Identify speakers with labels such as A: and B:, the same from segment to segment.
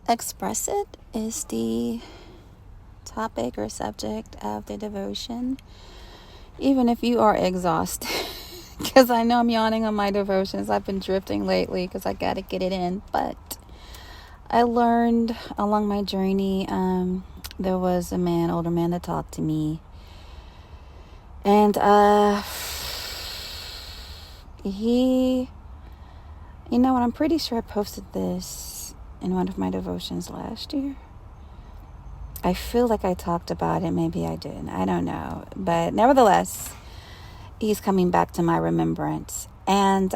A: Express it is the topic or subject of the devotion, even if you are exhausted. Because I know I'm yawning on my devotions. I've been drifting lately because I got to get it in. But I learned along my journey, there was a man, older man, that talked to me. And he, you know what, I'm pretty sure I posted this in one of my devotions last year. I feel like I talked about it. Maybe I didn't. I don't know. But nevertheless, he's coming back to my remembrance. And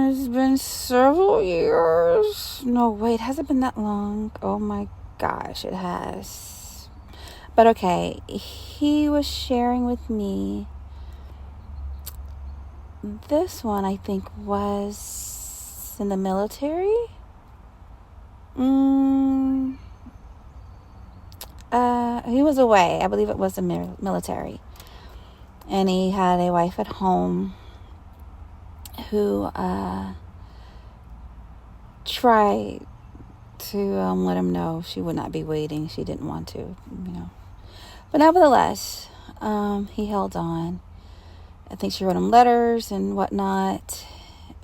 A: it's been several years. No, wait, has it been that long? Oh my gosh, it has. But okay, he was sharing with me. This one, I think, was in the military. He was away. I believe it was the military. And he had a wife at home who tried to let him know she would not be waiting. She didn't want to, But nevertheless, he held on. I think she wrote him letters and whatnot.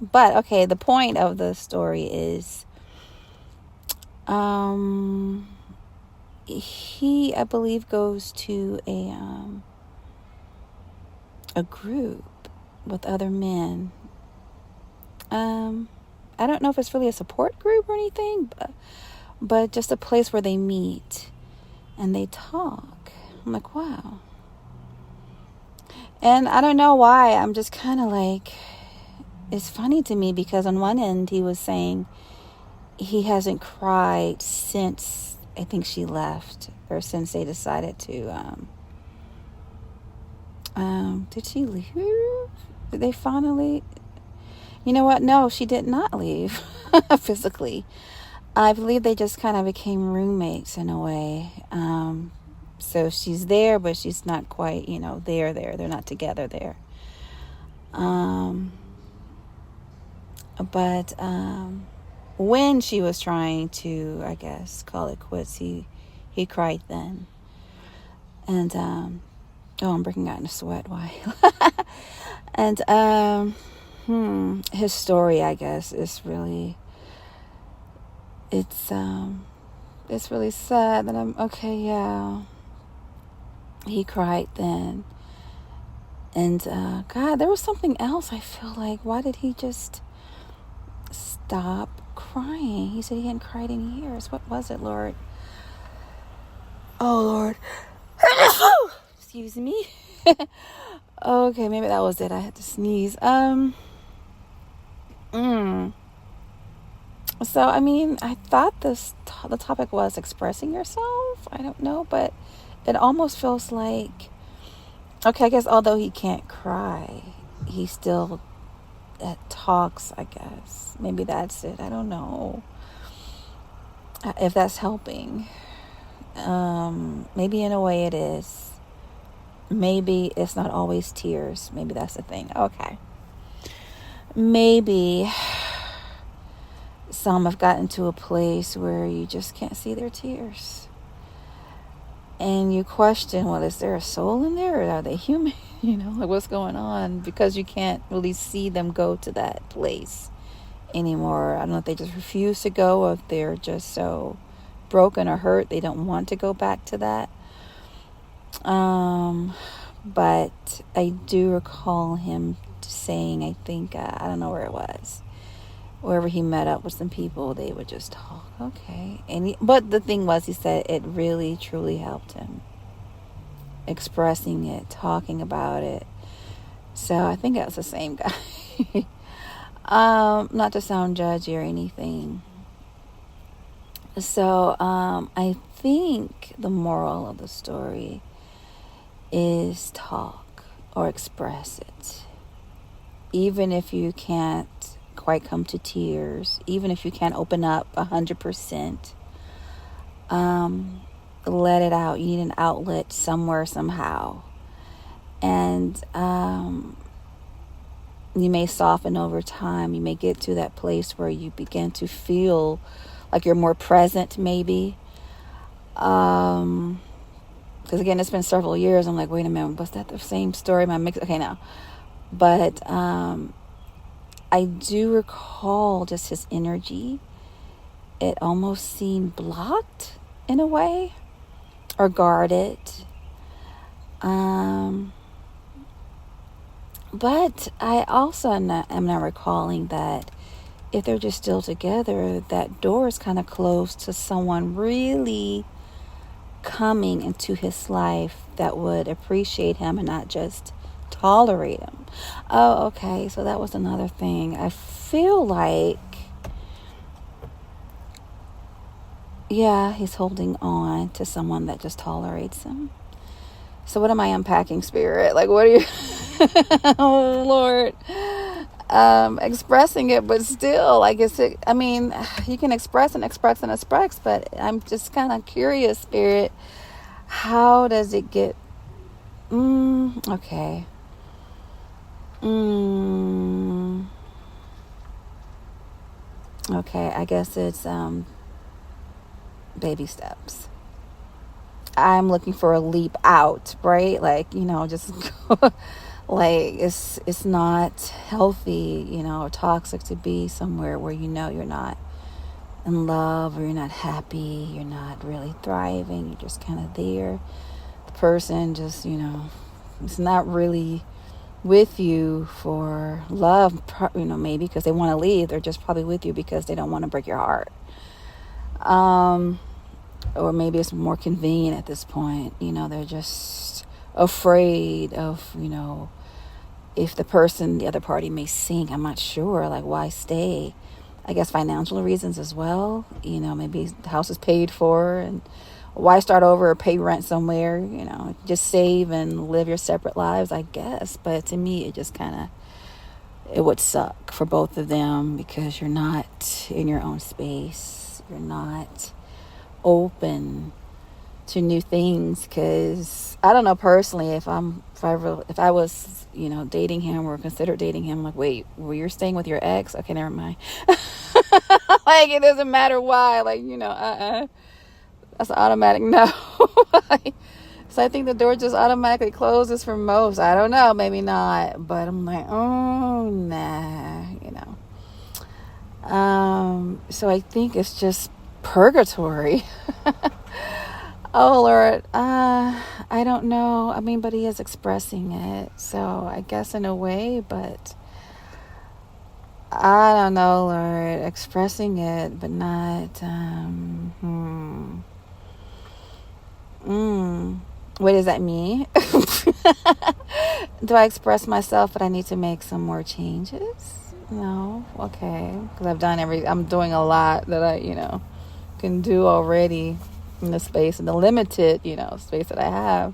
A: But, okay, the point of the story is he, I believe, goes to a group with other men. I don't know if it's really a support group or anything, but just a place where they meet and they talk. I'm like, wow. And I don't know why. I'm just kind of like, it's funny to me because on one end he was saying he hasn't cried since I think she left, or since they decided to did she leave? Did they finally? You know what? No, she did not leave physically. I believe they just kind of became roommates in a way. So she's there, but she's not quite, there. They're not together there. But when she was trying to, I guess, call it quits, he cried then. And, I'm breaking out in a sweat. Why? And, his story, I guess, is really, it's really sad that yeah. He cried then. And, God, there was something else. I feel like, why did he just stop crying? He said he hadn't cried in years. What was it, Lord? Oh, Lord. Excuse me. Okay, maybe that was it. I had to sneeze. So, I mean, I thought the topic was expressing yourself. I don't know, but it almost feels like, okay, I guess although he can't cry, he still talks, I guess. Maybe that's it. I don't know if that's helping. Maybe in a way it is. Maybe it's not always tears. Maybe that's the thing. Okay. Maybe some have gotten to a place where you just can't see their tears. And you question, well, is there a soul in there, or are they human? Like, what's going on? Because you can't really see them go to that place anymore. I don't know if they just refuse to go, or if they're just so broken or hurt they don't want to go back to that. But I do recall him saying, I think, I don't know where it was, wherever he met up with some people, they would just talk. Okay. But the thing was, he said it really, truly helped him. Expressing it, talking about it. So I think that was the same guy. Not to sound judgy or anything. So I think the moral of the story is talk or express it. Even if you can't quite come to tears, even if you can't open up 100%, let it out. You need an outlet somewhere, somehow. And you may soften over time. You may get to that place where you begin to feel like you're more present, maybe. Because again, it's been several years. I'm like, wait a minute, was that the same story? Am I mixed? Okay, now. But I do recall just his energy. It almost seemed blocked in a way, or guarded. But I also am not recalling that if they're just still together, that door is kind of closed to someone really coming into his life that would appreciate him and not just tolerate him. Oh, okay. So that was another thing. I feel like, yeah, he's holding on to someone that just tolerates him. So what am I unpacking, Spirit? Like, what are you... Oh, Lord. Expressing it, but still, like, I mean, you can express, but I'm just kind of curious, Spirit. How does it get... Okay. Okay, I guess it's baby steps. I'm looking for a leap out, right? Like, just like it's not healthy, or toxic to be somewhere where you're not in love, or you're not happy, you're not really thriving, you're just kind of there. The person just, it's not really with you for love, maybe because they want to leave. They're just probably with you because they don't want to break your heart. Or maybe it's more convenient at this point. They're just afraid of, if the other party may sink. I'm not sure. Like, why stay? I guess financial reasons as well. Maybe the house is paid for, and why start over or pay rent somewhere? Just save and live your separate lives, I guess. But to me, it just it would suck for both of them because you're not in your own space. You're not open to new things. Because I don't know, personally, if I was dating him or considered dating him, like, wait, well, you're staying with your ex? Okay, never mind. Like, it doesn't matter why, like, that's an automatic no. So I think the door just automatically closes for most. I don't know, maybe not, but I'm like, oh, nah, so I think it's just purgatory. Oh, Lord, I don't know. I mean, but he is expressing it, so I guess in a way, but I don't know, Lord, expressing it, but not, what does that mean? Do I express myself, but I need to make some more changes? No? Okay. Because I'm doing a lot that I, can do already in the space, in the limited, space that I have.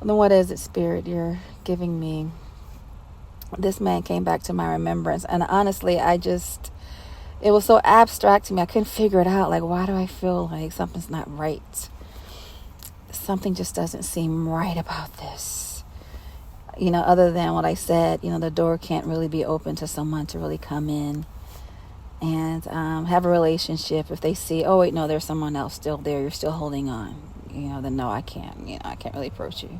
A: And then what is it, Spirit, you're giving me? This man came back to my remembrance. And honestly, it was so abstract to me. I couldn't figure it out. Like, why do I feel like something's not right? Something just doesn't seem right about this. Other than what I said, the door can't really be open to someone to really come in and have a relationship. If they see, oh, wait, no, there's someone else still there, you're still holding on, then no, I can't, I can't really approach you.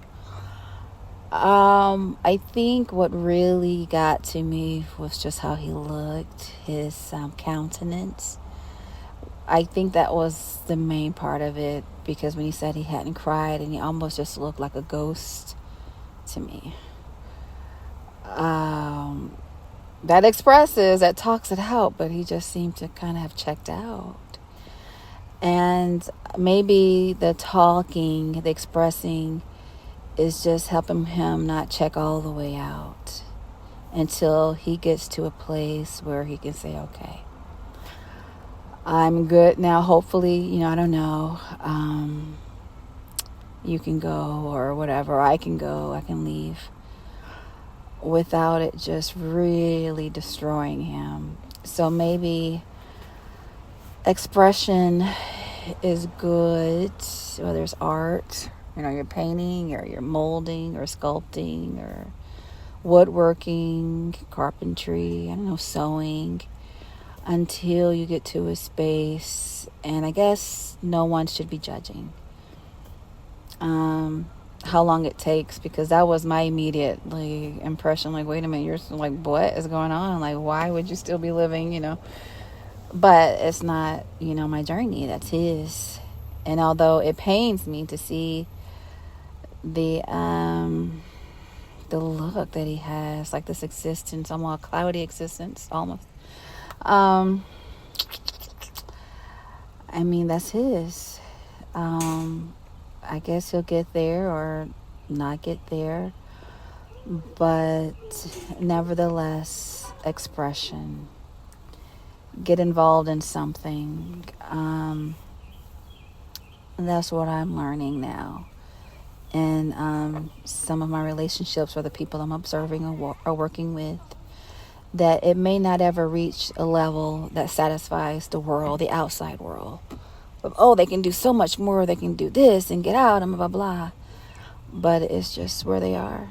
A: I think what really got to me was just how he looked, his countenance. I think that was the main part of it, because when he said he hadn't cried, and he almost just looked like a ghost to me. That talks it out, but he just seemed to kind of have checked out. And maybe the talking, the expressing is just helping him not check all the way out until he gets to a place where he can say, okay, I'm good now. Hopefully, I don't know. You can go, or whatever. I can go. I can leave without it just really destroying him. So maybe expression is good, whether it's art, you're painting, or you're molding or sculpting or woodworking, carpentry, I don't know, sewing, until you get to a space, and I guess no one should be judging how long it takes, because that was my immediate impression. Like, wait a minute, you're like, what is going on? Like, why would you still be living? But it's not, my journey. That's his. And although it pains me to see the look that he has, like this existence, almost a cloudy existence, almost. I mean, that's his. I guess he'll get there or not get there. But nevertheless, expression. Get involved in something. And that's what I'm learning now. And some of my relationships or the people I'm observing or working with, that it may not ever reach a level that satisfies the world, the outside world. Oh, they can do so much more, they can do this and get out and blah, blah, blah. But it's just where they are.